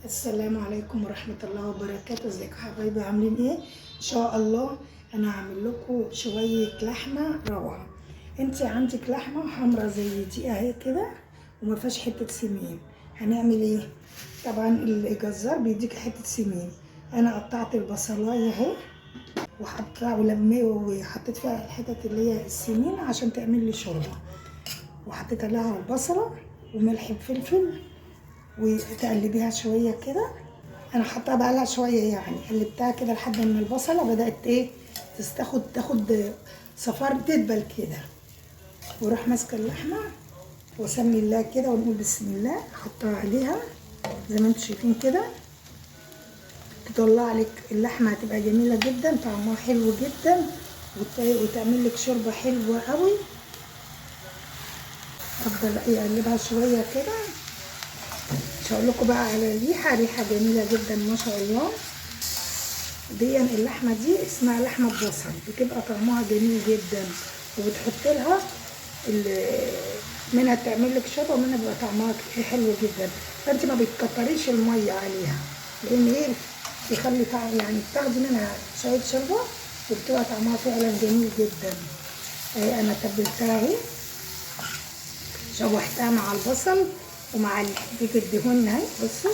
السلام عليكم ورحمة الله وبركاته. ازيكم حبايبي، عاملين ايه؟ ان شاء الله انا هعمل لكم شوية لحمة روعة. انت عندك لحمة حمرا زي دي اهي كده وما فيهاش حتة سمين، هنعمل ايه؟ طبعا الجزار بيديك حتة سمين. انا قطعت البصلاية اهي وحطيتها ولميه وحطيت فيها الحتت اللي هي السمين عشان تعمل لي شوربة، وحطيت لها البصلة وملح وفلفل وتقلبيها شويه كده. انا حطها بقى لها شويه، يعني قلبتها كده لحد ما البصله بدات ايه تاخد صفار تدبل كده، واروح ماسكه اللحمه واسمي الله كده ونقول بسم الله، احطها عليها زي ما انتم شايفين كده. تطلع لك اللحمه هتبقى جميله جدا، طعمها حلو جدا وتعمل لك شوربه حلوه قوي. افضل اقلبها شويه كده. مش هقول لكم بقى على ريحه جميله جدا ما شاء الله. دي اللحمه دي اسمها لحمه بصل، بتبقى طعمها جميل جدا، وبتحط لها منها تعمل لك شوربه ومنها بيبقى طعمها حلو جدا. فانت ما بتكتريش الميه عليها، لان ايه يخلي طعم، يعني بتاخدي منها شويه شوربه وبتبقى طعمها فعلا جميل جدا. اهي انا تبلتها اهي، شوحتها مع البصل ومع حته الدهون اهي. بصوا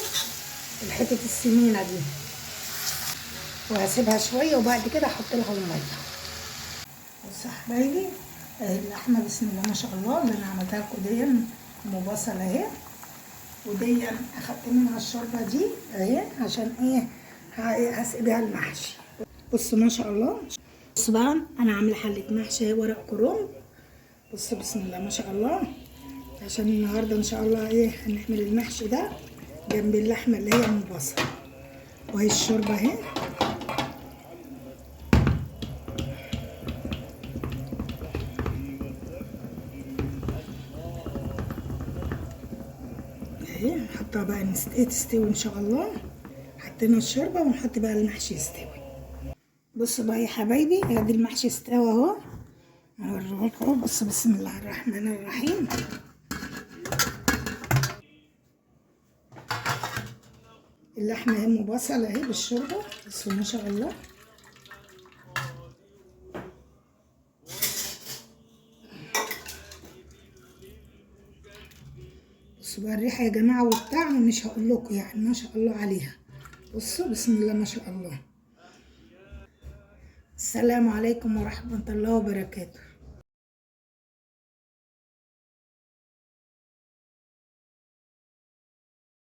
الحته السمينه دي، وهسيبها شويه وبعد كده احط لها الميه. بصوا يا حبايبي، اهي اللحمه بسم الله ما شاء الله اللي انا عملتها لكم دي ام بصل اهي، ودي اخدت منها الشوربه دي اهي عشان ايه هسقيها المحشي. بصوا ما شاء الله. بصوا بقى انا عامله حله محشي اهي ورق كرنب. بصوا بسم الله ما شاء الله، عشان النهارده ان شاء الله ايه هنعمل المحشي ده جنب اللحمه اللي هي ام بصل. وهي الشوربه اهي. اهي نحطها بقى تستوي ان شاء الله. حطينا الشوربه ونحط بقى المحشي يستوي. بصوا بقى يا حبايبي، ادي المحشي استوى اهو، هوريه لكم. بصوا بسم الله الرحمن الرحيم. اللحمه اهي ام بصل اهي بالشوربه. بصوا ما شاء الله. بصوا بقى الريحه يا جماعه والطعم مش هقول لكم، يعني ما شاء الله عليها. بصوا بسم الله ما شاء الله. السلام عليكم ورحمه الله وبركاته.